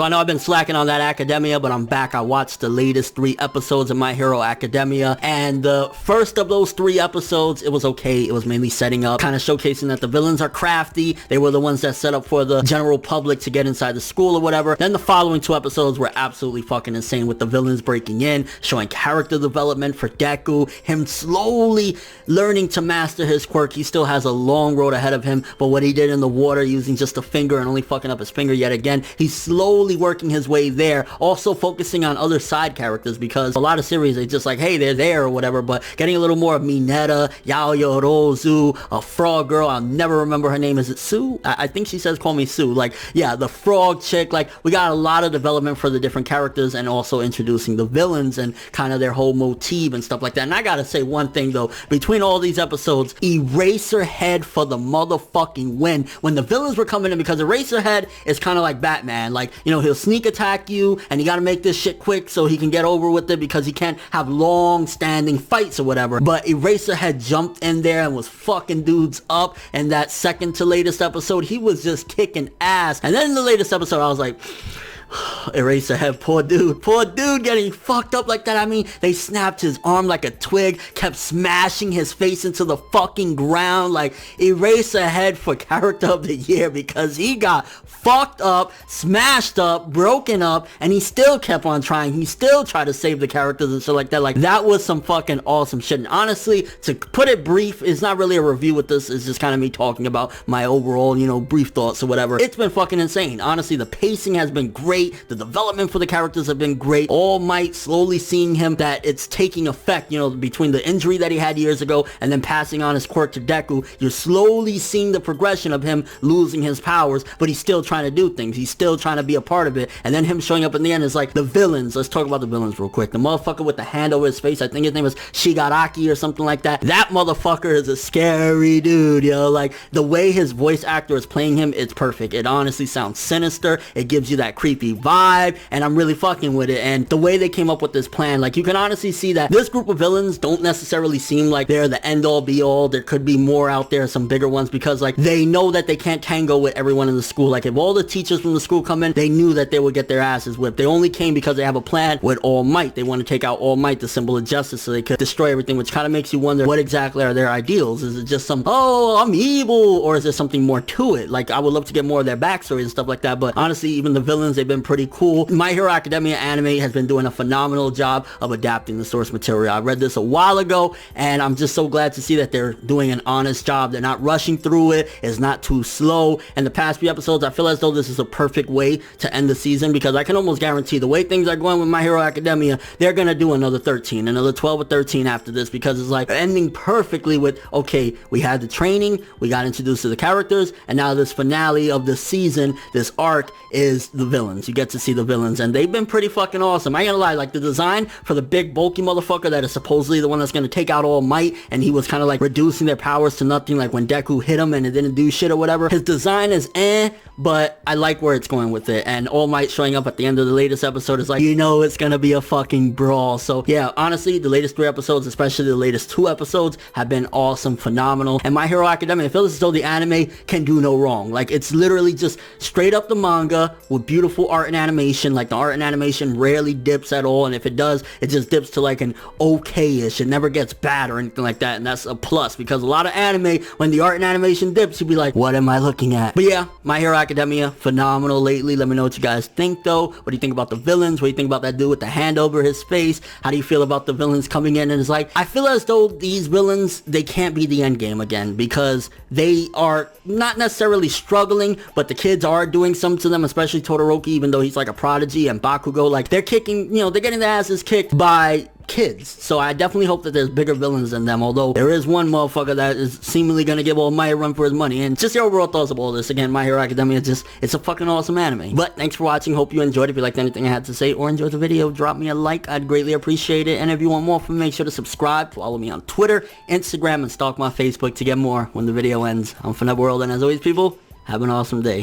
So I know I've been slacking on that Academia, but I'm back. I watched the latest 3 episodes of My Hero Academia, and the first of those 3 episodes, it was okay. It was mainly setting up, kind of showcasing that the villains are crafty. They were the ones that set up for the general public to get inside the school or whatever. Then the following 2 episodes were absolutely fucking insane, with the villains breaking in, showing character development for Deku, him slowly learning to master his quirk. He still has a long road ahead of him, but what he did in the water using just a finger and only fucking up his finger yet again, he's slowly working his way there. Also focusing on other side characters, because a lot of series, they just like, hey, they're there or whatever, but getting a little more of Mineta, Yaoyorozu, a frog girl, I'll never remember her name. Is it Sue? I think she says call me Sue. Like, yeah, the frog chick. Like, we got a lot of development for the different characters, and also introducing the villains and kind of their whole motif and stuff like that. And I gotta say one thing though, between all these episodes, Eraserhead for the motherfucking win. When the villains were coming in, because Eraserhead is kind of like Batman, like, you know, he'll sneak attack you and you gotta make this shit quick so he can get over with it, because he can't have long standing fights or whatever. But Eraserhead jumped in there and was fucking dudes up, and that second to latest episode, he was just kicking ass. And then in the latest episode, I was like, Eraserhead, poor dude getting fucked up like that. I mean, they snapped his arm like a twig, kept smashing his face into the fucking ground. Like, Eraserhead for character of the year, because he got fucked up, smashed up, broken up, and he still kept on trying. He still tried to save the characters and shit like that. Like, that was some fucking awesome shit. And honestly, to put it brief, it's not really a review with this, it's just kind of me talking about my overall, you know, brief thoughts or whatever. It's been fucking insane. Honestly, the pacing has been great. The development for the characters have been great. All Might, slowly seeing him, that it's taking effect, you know, between the injury that he had years ago and then passing on his quirk to Deku. You're slowly seeing the progression of him losing his powers, but he's still trying to do things. He's still trying to be a part of it. And then him showing up in the end is like the villains. Let's talk about the villains real quick. The motherfucker with the hand over his face, I think his name was Shigaraki or something like that. That motherfucker is a scary dude, yo. Like, the way his voice actor is playing him, it's perfect. It honestly sounds sinister. It gives you that creepy vibe, and I'm really fucking with it. And the way they came up with this plan, like, you can honestly see that this group of villains don't necessarily seem like they're the end all be all. There could be more out there, some bigger ones, because like, they know that they can't tango with everyone in the school. Like, if all the teachers from the school come in, they knew that they would get their asses whipped. They only came because they have a plan with All Might. They want to take out All Might, the symbol of justice, so they could destroy everything, which kind of makes you wonder, what exactly are their ideals? Is it just some, oh, I'm evil, or is there something more to it? Like, I would love to get more of their backstories and stuff like that. But honestly, even the villains, they've been pretty cool. My Hero Academia anime has been doing a phenomenal job of adapting the source material. I read this a while ago, and I'm just so glad to see that they're doing an honest job. They're not rushing through it. It's not too slow. And the past few episodes, I feel as though this is a perfect way to end the season, because I can almost guarantee the way things are going with My Hero Academia, they're gonna do another 13, another 12 or 13 after this, because it's like ending perfectly with, okay, we had the training, we got introduced to the characters, and now this finale of the season, this arc, is the villains. You get to see the villains, and they've been pretty fucking awesome. I ain't gonna lie, like, the design for the big bulky motherfucker that is supposedly the one that's gonna take out All Might, and he was kind of like reducing their powers to nothing, like when Deku hit him and it didn't do shit or whatever. His design is but I like where it's going with it. And All Might showing up at the end of the latest episode is like, you know, it's gonna be a fucking brawl. So yeah, honestly, the latest 3 episodes, especially the latest 2 episodes, have been awesome, phenomenal. And My Hero Academia, I feel as though the anime can do no wrong. Like, it's literally just straight up the manga with beautiful art and animation. Like, the art and animation rarely dips at all, and if it does, it just dips to like an okay-ish. It never gets bad or anything like that, and that's a plus, because a lot of anime, when the art and animation dips, you'd be like, what am I looking at? But yeah, My Hero Academia, phenomenal lately. Let me know what you guys think though. What do you think about the villains? What do you think about that dude with the hand over his face? How do you feel about the villains coming in? And it's like, I feel as though these villains, they can't be the end game again, because they are not necessarily struggling, but the kids are doing some to them, especially Todoroki, even though he's like a prodigy, and Bakugo, like, they're kicking, you know, they're getting their asses kicked by kids. So I definitely hope that there's bigger villains than them, although there is one motherfucker that is seemingly gonna give All Might a run for his money. And just your overall thoughts of all this. Again, My Hero Academia, it's a fucking awesome anime. But thanks for watching. Hope you enjoyed. If you liked anything I had to say or enjoyed the video, drop me a like. I'd greatly appreciate it. And if you want more from me, make sure to subscribe, follow me on Twitter, Instagram, and stalk my Facebook to get more when the video ends. I'm ForneverWorld, and as always, people, have an awesome day.